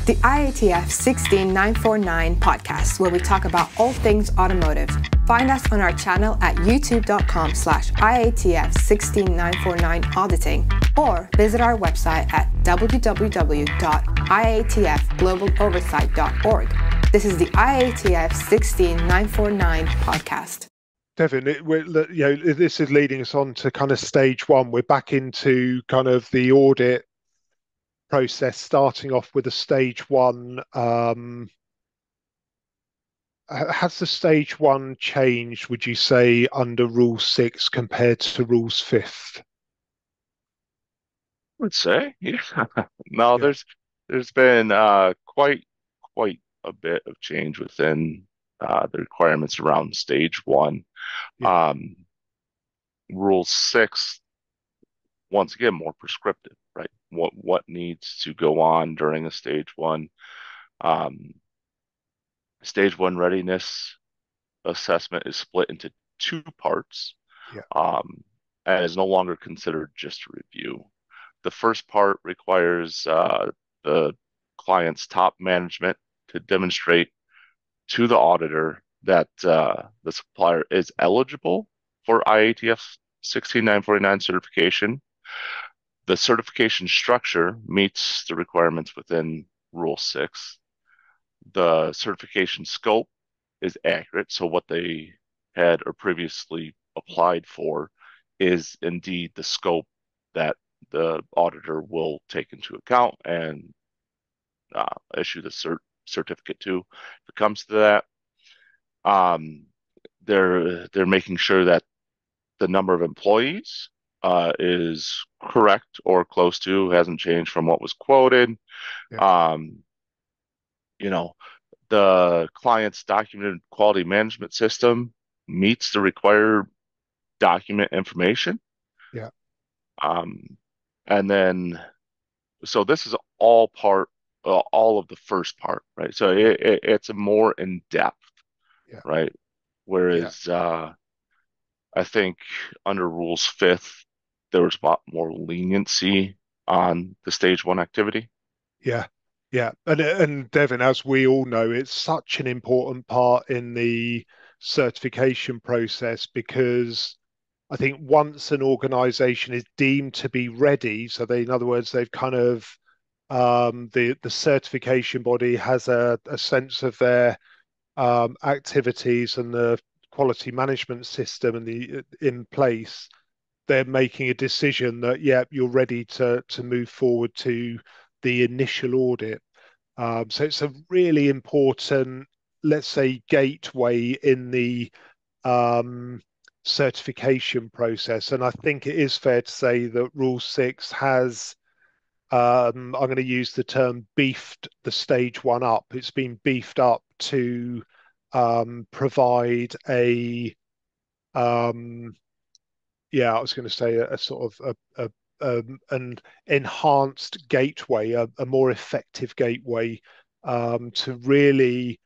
the IATF 16949 podcast, where we talk about all things automotive. Find us on our channel at youtube.com/IATF 16949 auditing, or visit our website at www.iatfglobaloversight.org. This is the IATF 16949 podcast. Devin, this is leading us on to kind of stage one. We're back into kind of the audit process, starting off with a stage one. Has the stage one changed, would you say, under Rule 6 compared to Rules 5th? I would say, yeah. No, Yeah. there's been quite a bit of change within the requirements around stage one. Yeah. Rule 6, once again, more prescriptive, right? What needs to go on during a stage one. Stage one readiness assessment is split into two parts, and is no longer considered just a review. The first part requires the client's top management to demonstrate to the auditor that the supplier is eligible for IATF 16949 certification. The certification structure meets the requirements within Rule 6. The certification scope is accurate, so what they had or previously applied for is indeed the scope that the auditor will take into account and issue the certificate to. If it comes to that, they're making sure that the number of employees is correct or close to, hasn't changed from what was quoted. Yeah. The client's documented quality management system meets the required document information. Yeah. And then, so this is all of the first part, right? So it's a more in depth, right? Whereas I think under Rules 5th, there was a lot more leniency on the stage one activity. Yeah. Yeah. And Devin, as we all know, it's such an important part in the certification process, because I think once an organization is deemed to be ready, so in other words, they've kind of the certification body has a sense of their activities and the quality management system and in place, they're making a decision that you're ready to move forward to the initial audit. So it's a really important, let's say, gateway in the certification process. And I think it is fair to say that Rule 6 has, I'm going to use the term, beefed the stage one up. It's been beefed up to provide I was going to say a sort of an enhanced gateway, a more effective gateway, to really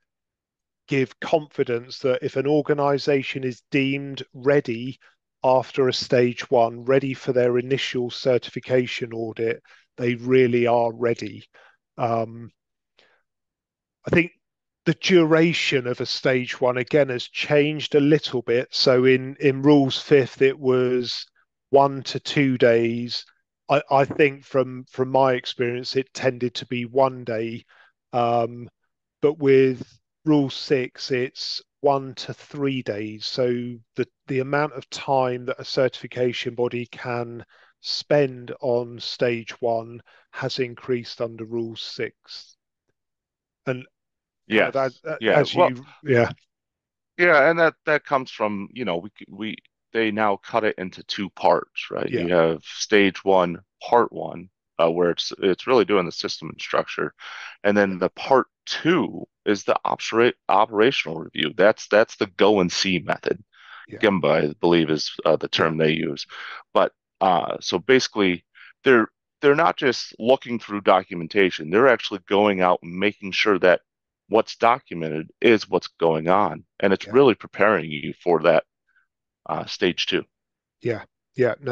give confidence that if an organization is deemed ready after a stage one, ready for their initial certification audit, they really are ready. I think the duration of a stage one, again, has changed a little bit. So in Rules 5th, it was 1 to 2 days. I think from my experience, it tended to be 1 day. But with Rule 6, it's 1 to 3 days. So the amount of time that a certification body can spend on stage one has increased under Rule 6. And yeah, and that comes from, they now cut it into two parts, right? Yeah. You have stage one, part one, where it's really doing the system and structure, and then the part two is the operational review. That's the go and see method. Gemba, I believe, is the term they use. But so basically, they're not just looking through documentation. They're actually going out and making sure that what's documented is what's going on, and it's really preparing you for that stage two. No,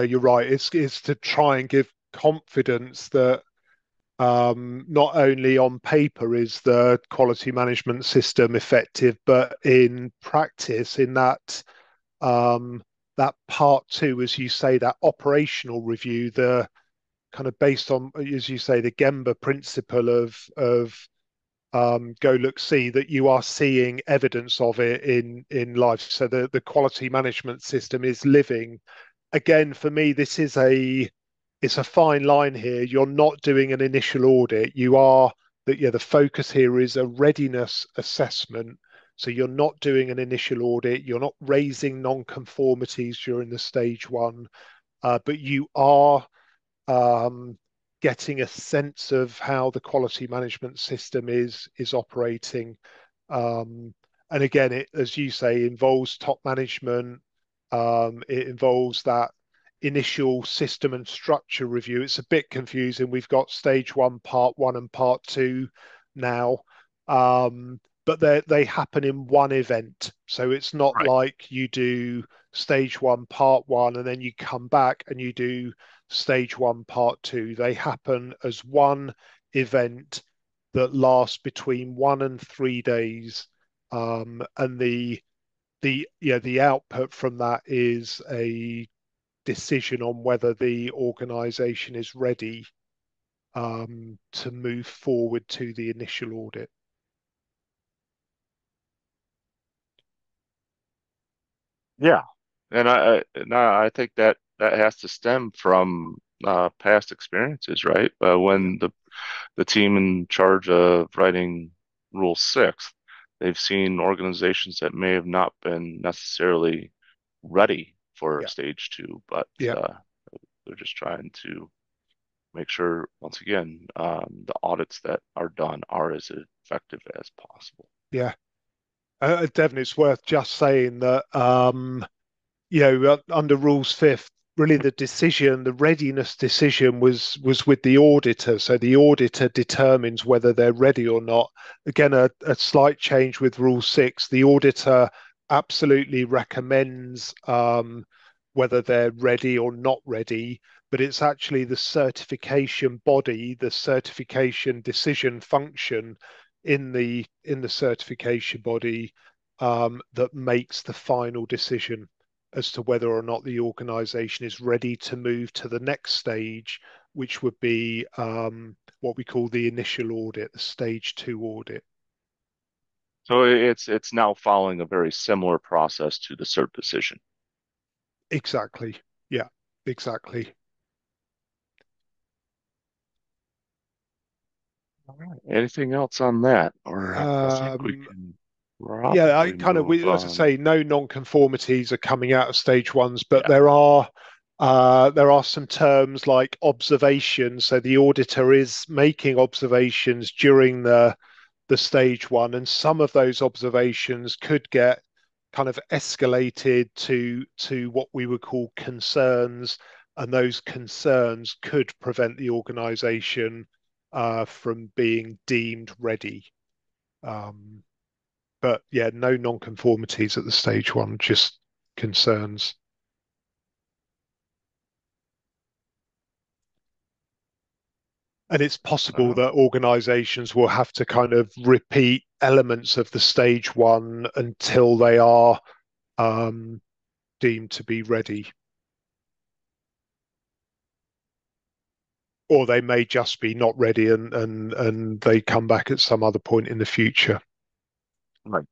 you're right. It's to try and give confidence that not only on paper is the quality management system effective, but in practice, in that part two, as you say, that operational review, the kind of based on, as you say, the Gemba principle of go look see, that you are seeing evidence of it in life. So the quality management system is living. Again, for me, it's a fine line here. You're not doing an initial audit. You are that yeah, the focus here is a readiness assessment. So you're not doing an initial audit. You're not raising non-conformities during the stage one, but you are getting a sense of how the quality management system is operating. And again, it, as you say, involves top management. It involves that initial system and structure review. It's a bit confusing. We've got stage one, part one, and part two now. But they happen in one event. So it's not Right. like you do stage one, part one, and then you come back and you do stage one, part two. They happen as one event that lasts between 1 and 3 days. And the output from that is a decision on whether the organization is ready to move forward to the initial audit. Yeah, and I think that has to stem from past experiences, right? Yeah, When the team in charge of writing Rule 6, they've seen organizations that may have not been necessarily ready for yeah, stage two, but yeah, they're just trying to make sure, once again, the audits that are done are as effective as possible. yeah. Devin, it's worth just saying that under rules fifth, really the decision, the readiness decision was with the auditor. So the auditor determines whether they're ready or not. Again, a slight change with rule six. The auditor absolutely recommends whether they're ready or not ready, but it's actually the certification body, the certification decision function in the certification body that makes the final decision as to whether or not the organization is ready to move to the next stage, which would be what we call the initial audit, the stage two audit. So it's now following a very similar process to the cert decision. Exactly. Yeah, exactly. All right. Anything else on that? Or I think we Um, can yeah, I probably kind of, move as I on. say, no non-conformities are coming out of stage ones, but Yeah. there are some terms like observations. So the auditor is making observations during the stage one, and some of those observations could get kind of escalated to what we would call concerns, and those concerns could prevent the organisation from being deemed ready. Um, but yeah, no non-conformities at the stage one, just concerns. And it's possible Uh, that organizations will have to kind of repeat elements of the stage one until they are um, deemed to be ready. Or they may just be not ready and they come back at some other point in the future. right.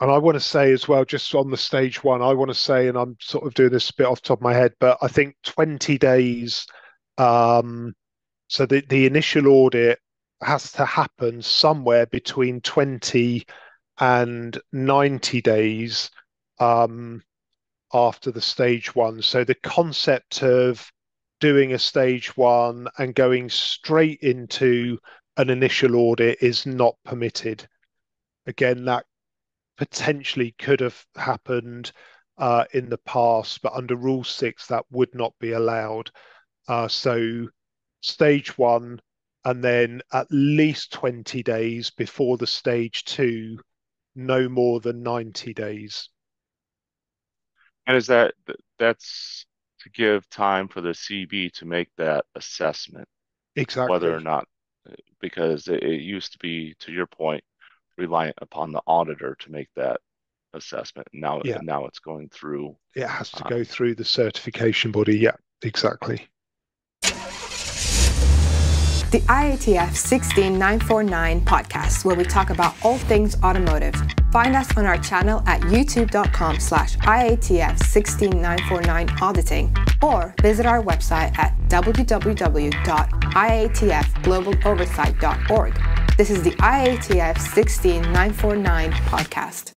And I want to say as well, just on the stage one, I want to say, and I'm sort of doing this a bit off the top of my head, but I think 20 days. Um, so the initial audit has to happen somewhere between 20 and 90 days um, after the stage one. So the concept of doing a stage one and going straight into an initial audit is not permitted. Again, that potentially could have happened in the past, but under Rule 6, that would not be allowed. So stage one, and then at least 20 days before the stage two, no more than 90 days. And that's to give time for the CB to make that assessment, whether or Exactly. not, because it used to be, to your point, reliant upon the auditor to make that assessment. Now, Yeah. now it's going through. It has to go through the certification body. Yeah, exactly. The IATF 16949 podcast, where we talk about all things automotive. Find us on our channel at youtube.com/IATF 16949 Auditing, or visit our website at www.iatfglobaloversight.org. This is the IATF 16949 podcast.